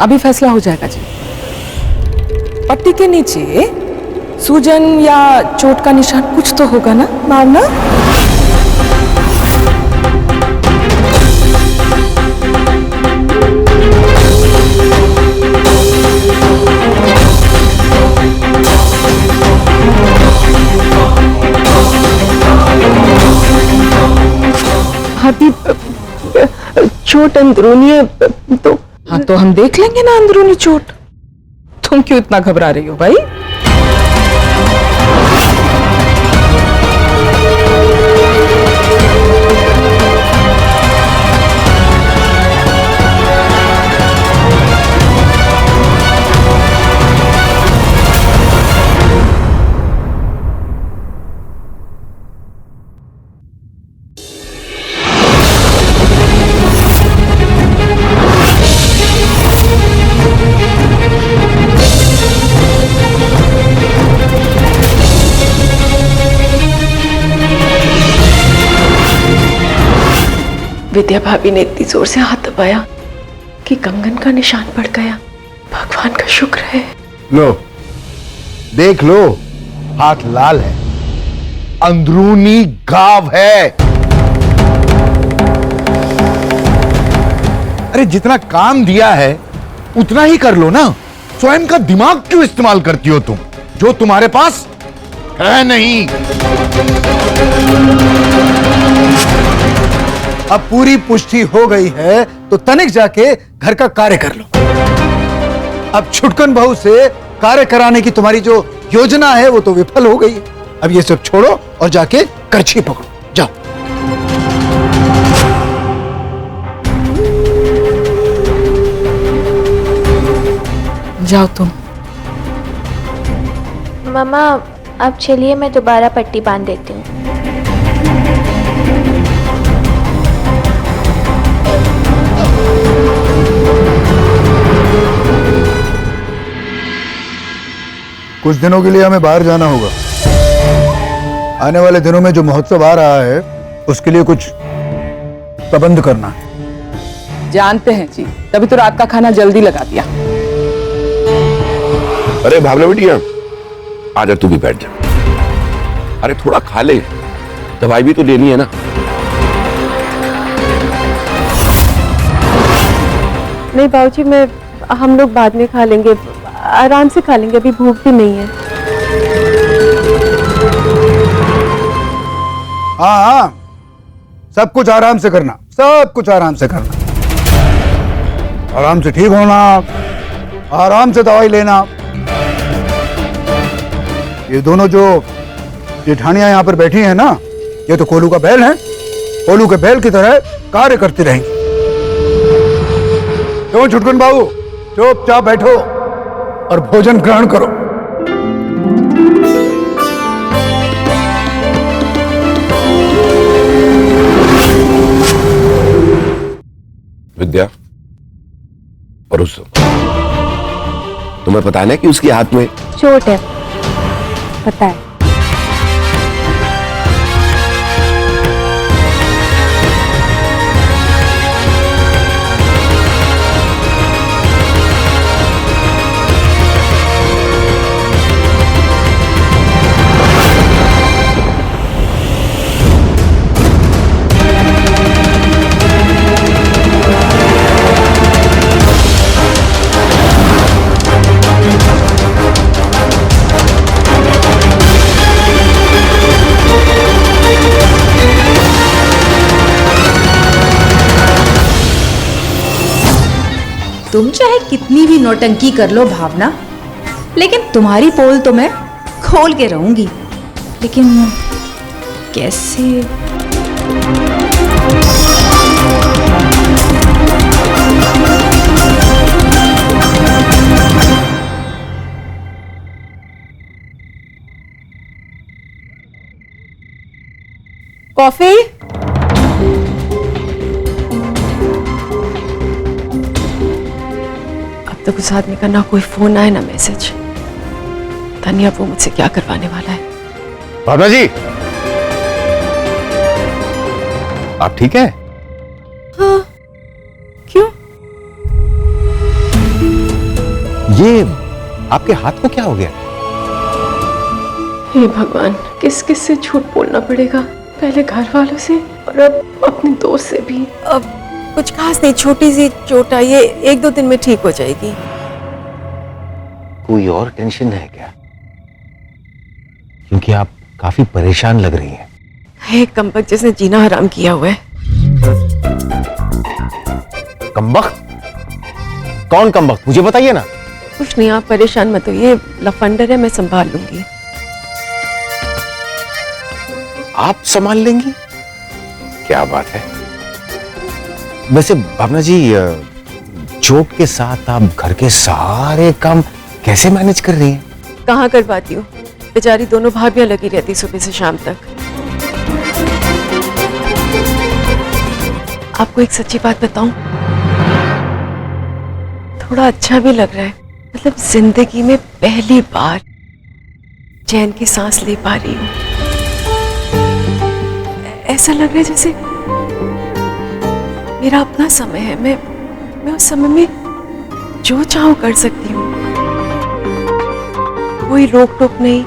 अभी फैसला हो जाएगा जी। पट्टी के नीचे सूजन या चोट का निशान कुछ तो होगा ना भावना? अभी चोट अंदरूनी है तो। हाँ तो हम देख लेंगे ना अंदरूनी चोट। तुम क्यों इतना घबरा रही हो भाई? विद्या भाभी ने इतनी जोर से हाथ दबाया कि कंगन का निशान पड़ गया। भगवान का शुक्र है। लो देख लो, हाथ लाल है, अंदरूनी घाव है। अरे जितना काम दिया है उतना ही कर लो ना। स्वयं का दिमाग क्यों इस्तेमाल करती हो तुम, जो तुम्हारे पास है नहीं। अब पूरी पुष्टि हो गई है तो तनिक जाके घर का कार्य कर लो। अब छुटकन बहू से कार्य कराने की तुम्हारी जो योजना है वो तो विफल हो गई। अब ये सब छोड़ो और जाके करछी पकड़ो, जाओ। जाओ तुम। मम्मा अब चलिए, मैं दोबारा पट्टी बांध देती हूँ। कुछ दिनों के लिए हमें बाहर जाना होगा। आने वाले दिनों में जो महोत्सव आ रहा है उसके लिए कुछ प्रबंध करना है। जानते हैं जी, तभी तो रात का खाना जल्दी लगा दिया। अरे भावना बेटिया, आजा तू भी बैठ जा। अरे थोड़ा खा ले, दवाई भी तो लेनी है ना। नहीं बाबूजी, हम लोग बाद में खा लेंगे, आराम से खा लेंगे, अभी भूख भी नहीं है। हाँ, सब कुछ आराम से करना, सब कुछ आराम से करना। आराम से ठीक होना, आराम से दवाई लेना। ये दोनों जो जेठानियां यहाँ पर बैठी हैं ना, ये तो कोलू का बैल है। कोलू के बैल की तरह कार्य करती रहेंगी। क्यों छुटकुन बाबू, चुपचाप बैठो और भोजन ग्रहण करो। विद्या, परोसो। तुम्हें पता है ना कि उसके हाथ में चोट है, पता है। तुम चाहे कितनी भी नौटंकी कर लो भावना, लेकिन तुम्हारी पोल तो मैं खोल के रहूंगी। लेकिन कैसे? कॉफी? अब तक उस आदमी का ना कोई फोन आए ना मैसेज। तानिया वो मुझसे क्या करवाने वाला है। भावना जी, आप ठीक है? हाँ, क्यों? ये आपके हाथ को क्या हो गया? हे भगवान, किस किस से झूठ बोलना पड़ेगा, पहले घर वालों से और अब अपने दोस्त से भी। अब कुछ खास नहीं, छोटी सी चोट आई है, 1-2 दिन में ठीक हो जाएगी। कोई और टेंशन है क्या? क्योंकि आप काफी परेशान लग रही हैं। है कमबख्त जिसने जीना हराम किया हुआ है। कमबख्त? कौन कमबख्त? मुझे बताइए ना। कुछ नहीं, आप परेशान मत होइए, लफंडर है, मैं संभाल लूंगी। आप संभाल लेंगी? क्या बात है। वैसे भावना जी, चोट के साथ आप घर के सारे काम कैसे मैनेज कर रही हैं? कहाँ कर पाती हूँ, बेचारी दोनों भाभियां लगी रहती सुबह से शाम तक। आपको एक सच्ची बात बताऊं, थोड़ा अच्छा भी लग रहा है। मतलब जिंदगी में पहली बार चैन की सांस ले पा रही हूँ। ऐसा लग रहा है जैसे मेरा अपना समय है, मैं उस समय में जो चाहूं कर सकती हूँ। कोई रोक टोक नहीं,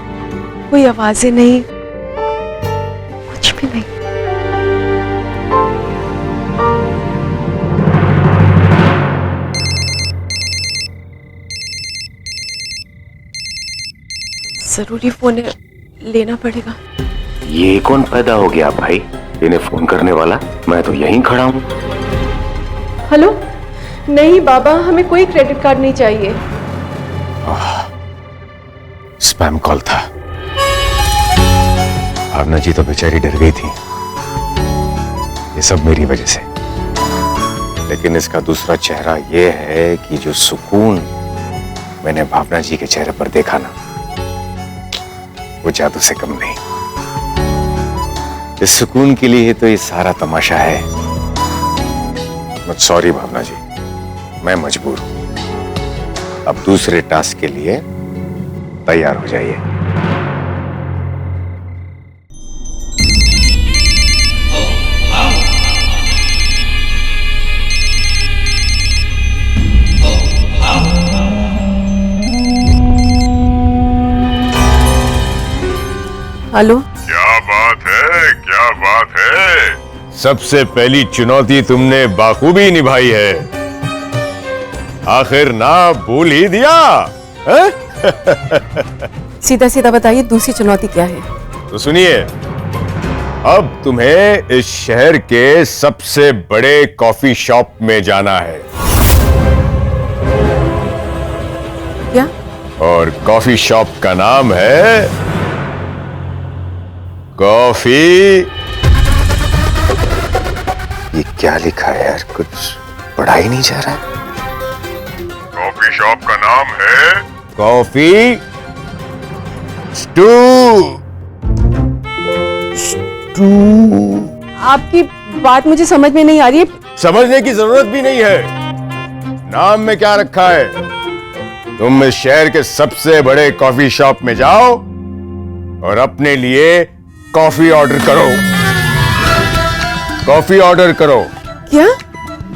कोई आवाजें नहीं, कुछ भी नहीं। जरूरी फोन है, लेना पड़ेगा। ये कौन पैदा हो गया भाई, इन्हें फोन करने वाला? मैं तो यहीं खड़ा हूँ। हेलो? नहीं बाबा, हमें कोई क्रेडिट कार्ड नहीं चाहिए। स्पैम कॉल था। भावना जी तो बेचारी डर गई थी। ये सब मेरी वजह से। लेकिन इसका दूसरा चेहरा ये है कि जो सुकून मैंने भावना जी के चेहरे पर देखा ना, वो जादू से कम नहीं। इस सुकून के लिए तो ये सारा तमाशा है। बट सॉरी भावना जी, मैं मजबूर हूं। अब दूसरे टास्क के लिए तैयार हो जाइए। हेलो? क्या बात है, क्या बात है। सबसे पहली चुनौती तुमने बाखूबी निभाई है। आखिर ना भूल ही दिया है? सीधा सीधा बताइए, दूसरी चुनौती क्या है? तो सुनिए, अब तुम्हें इस शहर के सबसे बड़े कॉफी शॉप में जाना है। क्या? और कॉफी शॉप का नाम है कॉफी। ये क्या लिखा है यार, कुछ पढ़ा ही नहीं जा रहा। कॉफी शॉप का नाम है कॉफी स्टू। आपकी बात मुझे समझ में नहीं आ रही है। समझने की जरूरत भी नहीं है। नाम में क्या रखा है? तुम इस शहर के सबसे बड़े कॉफी शॉप में जाओ और अपने लिए कॉफी ऑर्डर करो। कॉफी ऑर्डर करो। क्या?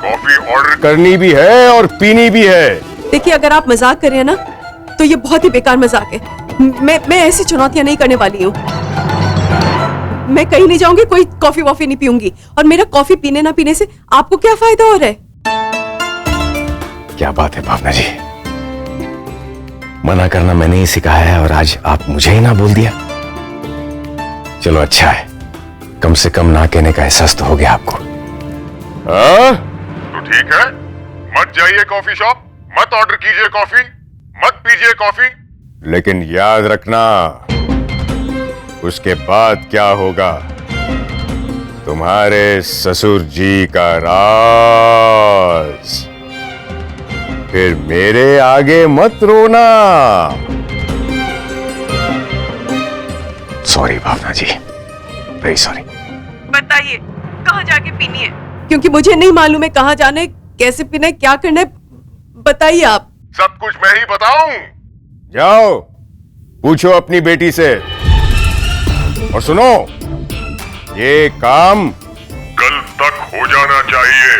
कॉफी ऑर्डर करनी भी है और पीनी भी है। देखिए, अगर आप मजाक कर रहे हैं ना, तो ये बहुत ही बेकार मजाक है। मैं ऐसी चुनौतियां नहीं करने वाली हूँ। मैं कहीं नहीं जाऊंगी, कोई कॉफी वॉफी नहीं पीऊंगी। और मेरा कॉफी पीने ना पीने से आपको क्या फायदा हो रहा है? क्या बात है भावना जी, मना करना मैंने ही सिखाया है और आज आप मुझे ही ना बोल दिया। चलो अच्छा है, कम से कम ना कहने का एहसास तो हो गया आपको। हाँ? तो ठीक है, मत जाइए कॉफी शॉप, मत ऑर्डर कीजिए कॉफी, मत पीजिए कॉफी। लेकिन याद रखना, उसके बाद क्या होगा, तुम्हारे ससुर जी का राज। फिर मेरे आगे मत रोना। सॉरी भावना जी, वेरी सॉरी। बताइए, कहाँ जाके पीनी है? क्योंकि मुझे नहीं मालूम है कहाँ जाना है, कैसे पीना है, क्या करना है। बताइए आप। सब कुछ मैं ही बताऊं? जाओ पूछो अपनी बेटी से। और सुनो, ये काम कल तक हो जाना चाहिए।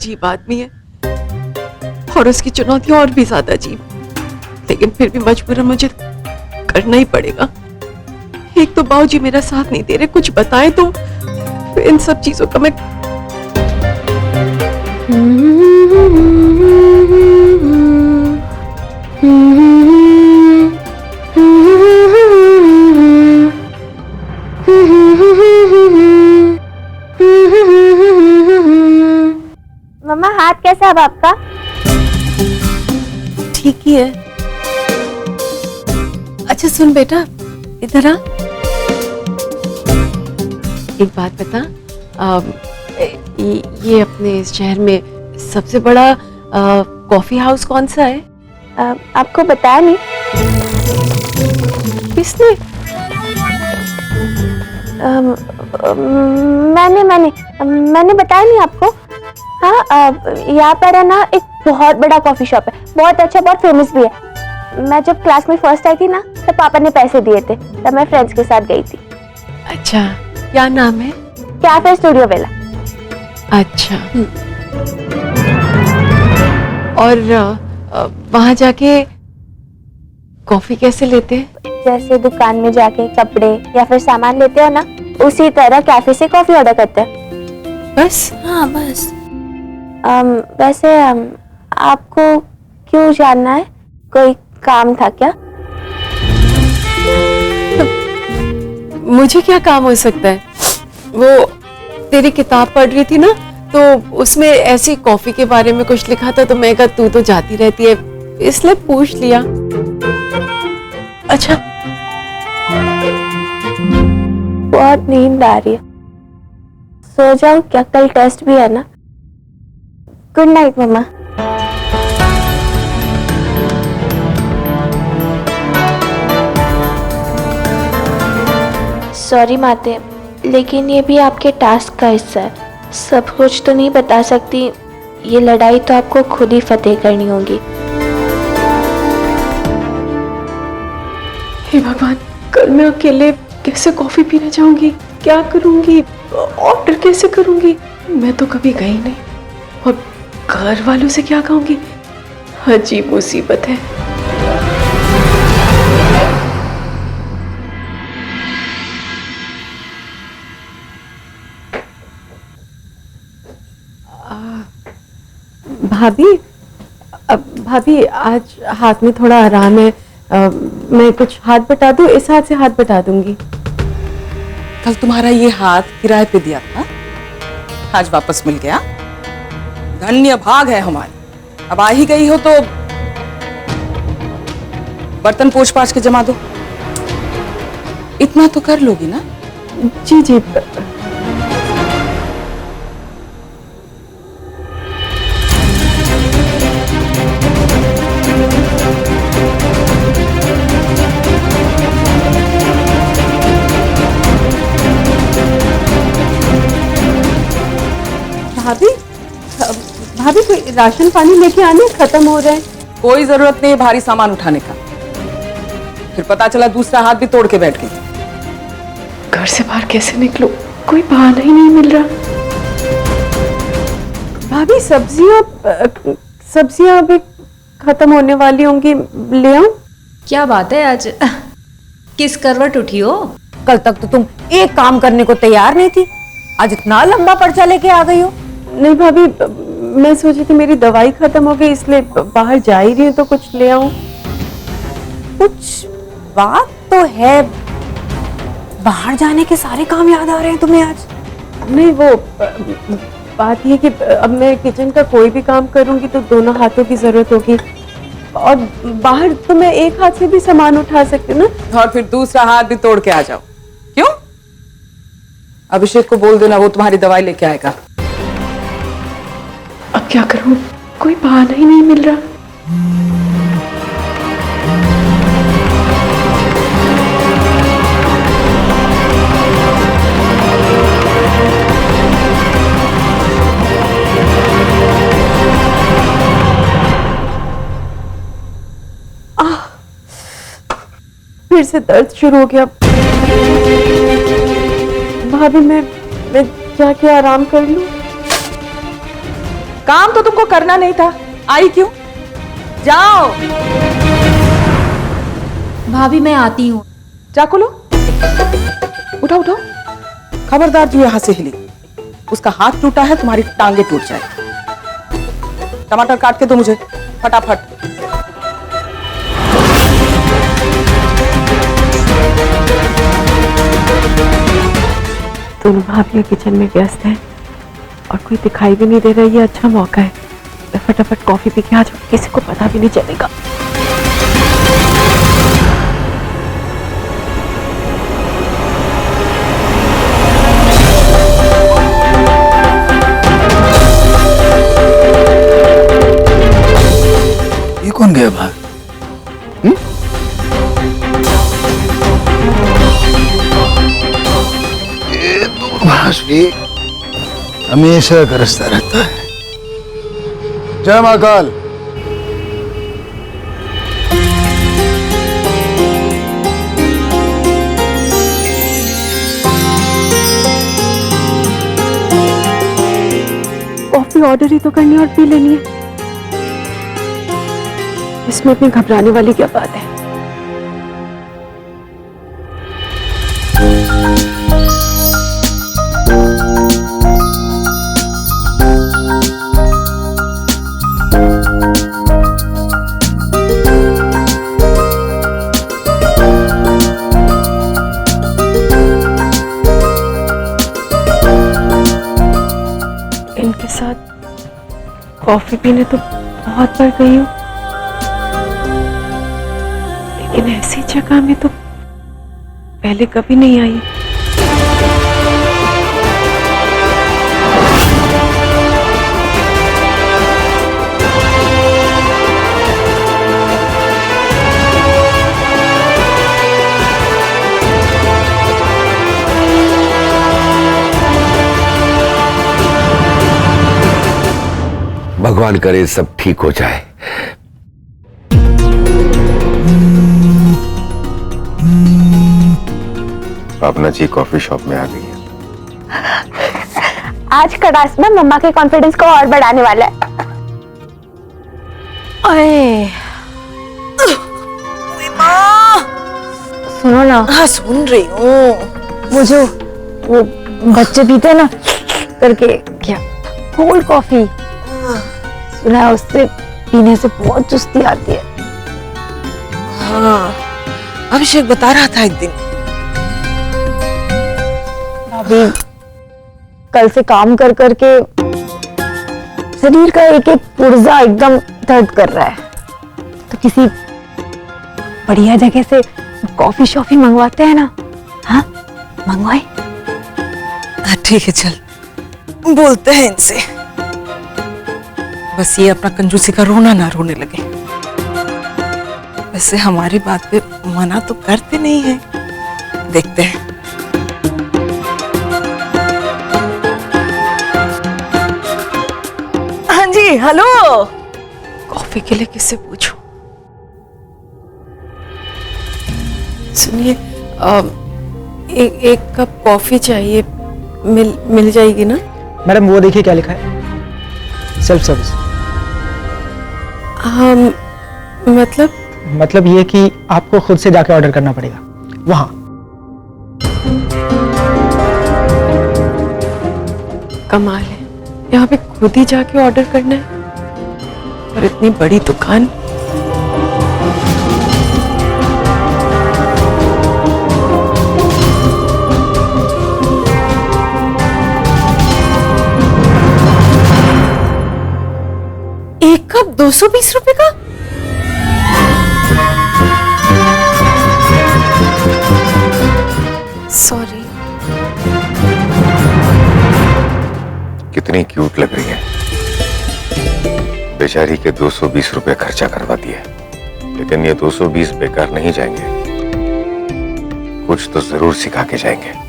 अजीब आदमी है और उसकी चुनौतियां और भी ज्यादा अजीब, लेकिन फिर भी मजबूरन मुझे करना ही पड़ेगा। एक तो बाबूजी मेरा साथ नहीं दे रहे, कुछ बताएं तो इन सब चीजों का मैं मम्मा हाथ कैसा है अब आपका? ठीक ही है। अच्छा सुन बेटा, इधर आ। एक बात बता, ये अपने इस शहर में सबसे बड़ा कॉफी हाउस कौन सा है? आपको बताया नहीं? किसने? मैंने बताया नहीं आपको। हाँ, यहाँ पर है ना एक बहुत बड़ा कॉफी शॉप है, बहुत अच्छा, बहुत फेमस भी है। मैं जब क्लास में फर्स्ट आई थी ना, तब पापा ने पैसे दिए थे, तब मैं फ्रेंड्स के साथ गई थी। अच्छा, क्या नाम है? कैफे स्टूडियो वेला। अच्छा। और वहां जाके कॉफी कैसे लेते हैं? जैसे दुकान में जाके कपड़े या फिर सामान लेते हो ना, उसी तरह कैफे से कॉफी ऑर्डर करते हैं। बस? हाँ बस। वैसे आपको क्यों जानना है? कोई काम था क्या? मुझे क्या काम हो सकता है? वो तेरी किताब पढ़ रही थी ना, तो उसमें ऐसी कॉफी के बारे में कुछ लिखा था, तो मैं कहा तू तो जाती रहती है, इसलिए पूछ लिया। अच्छा, बहुत नींद आ रही है, सो जाओ क्या? कल टेस्ट भी है ना। गुड नाइट मम्मा। सॉरी माते, लेकिन ये भी आपके टास्क का हिस्सा है। सब कुछ तो नहीं बता सकती, ये लड़ाई तो आपको खुद ही फतेह करनी होगी। हे भगवान, कल मैं अकेले कैसे कॉफी पीने जाऊंगी? क्या करूंगी? ऑर्डर कैसे करूंगी? मैं तो कभी गई नहीं, और घर वालों से क्या कहूंगी? अजीब मुसीबत है। भाभी आज हाथ में थोड़ा आराम है, मैं कुछ हाथ बटा दूं? इस हाथ से हाथ बटा दूंगी। कल तुम्हारा ये हाथ किराए पे दिया था, आज वापस मिल गया। धन्य भाग है हमारी। अब आ ही गई हो तो बर्तन पोंछ पाछ के जमा दो। इतना तो कर लोगी ना? जी जी। भाभी कोई राशन पानी लेके आने, खत्म हो रहे हैं। कोई जरूरत नहीं है भारी सामान उठाने का, फिर पता चला दूसरा हाथ भी तोड़ के बैठ गई। घर से बाहर कैसे निकलूं? कोई बहाना ही नहीं मिल रहा। भाभी सब्जियां अभी खत्म होने वाली होंगी, ले आऊं? क्या बात है, आज किस करवट उठी हो? कल तक तो तुम एक काम करने को तैयार नहीं थी, आज इतना लंबा पर्चा लेके आ गई हो। नहीं भाभी, मैं सोची थी मेरी दवाई खत्म हो गई, इसलिए बाहर जा ही रही हूँ तो कुछ ले आऊं। कुछ बात तो है, बाहर जाने के सारे काम याद आ रहे हैं तुम्हें आज? नहीं, वो बात ये कि अब मैं किचन का कोई भी काम करूंगी तो दोनों हाथों की जरूरत होगी, और बाहर तो मैं एक हाथ से भी सामान उठा सकती हूँ ना। और फिर दूसरा हाथ भी तोड़ के आ जाओ। क्यों? अभिषेक को बोल देना, वो तुम्हारी दवाई लेके आएगा। अब क्या करूं? कोई बहाना ही नहीं मिल रहा। फिर से दर्द शुरू हो गया। भाभी मैं जाके आराम कर लूं? काम तो तुमको करना नहीं था, आई क्यों? जाओ। भाभी मैं आती हूँ। जा खोलो। उठाओ उठाओ, खबरदार जो यहां से हिली, उसका हाथ टूटा है, तुम्हारी टांगे टूट जाए। टमाटर काट के दो मुझे फटाफट। दोनों भाभियां किचन में व्यस्त हैं और कोई दिखाई भी नहीं दे रहा। ये अच्छा मौका है, मैं फटाफट कॉफी पी के आ जाऊं, किसी को पता भी नहीं चलेगा। ये कौन गया बाहर? ये दूरभाष भी हमेशा गरजता रहता है। जय महाकाल। कॉफी ऑर्डर ही तो करनी और पी लेनी है, इसमें इतनी घबराने वाली क्या बात है। इनके साथ कॉफी पीने तो बहुत बार गई हूँ, लेकिन ऐसी जगह में तो पहले कभी नहीं आई। भगवान करे सब ठीक हो जाए। भावना जी कॉफी शॉप में आ गई है। आज का टास्क ना मम्मा के कॉन्फिडेंस को और बढ़ाने वाला है। अरे सुनो ना। हाँ सुन रही हूँ। वो जो वो बच्चे पीते हैं ना करके, क्या कोल्ड कॉफी, सुना है उससे पीने से बहुत चुस्ती आती है। हाँ अभिषेक बता रहा था एक दिन। भाभी कल से काम कर करके शरीर का एक एक पुर्जा एकदम दर्द कर रहा है, तो किसी बढ़िया जगह से कॉफी शॉफी मंगवाते हैं ना। हाँ मंगवाए। ठीक है चल बोलते हैं इनसे, बस ये अपना कंजूसी का रोना ना रोने लगे। वैसे हमारी बात पे मना तो करते नहीं है, देखते हैं। हाँ जी हेलो। कॉफी के लिए किससे पूछूं? सुनिए एक कप कॉफी चाहिए, मिल जाएगी ना? मैडम वो देखिए क्या लिखा है, सेल्फ सर्विस। मतलब ये कि आपको खुद से जाके ऑर्डर करना पड़ेगा वहां। कमाल है, यहाँ पे खुद ही जाके ऑर्डर करना है और इतनी बड़ी दुकान। एक कप 220 रुपए का? सॉरी। कितनी क्यूट लग रही है। बेचारी के 220 रुपए खर्चा करवा दिए, लेकिन ये 220 बेकार नहीं जाएंगे, कुछ तो जरूर सिखा के जाएंगे।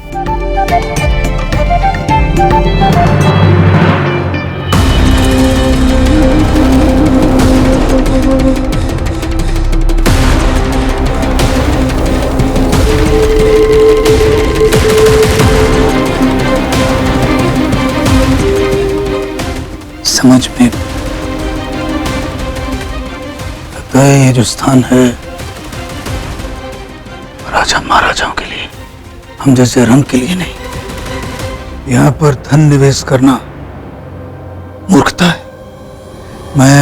समझ में लगता है ये जो स्थान है राजा महाराजाओं के लिए, हम जैसे रंग के लिए नहीं। यहाँ पर धन निवेश करना मूर्खता है। मैं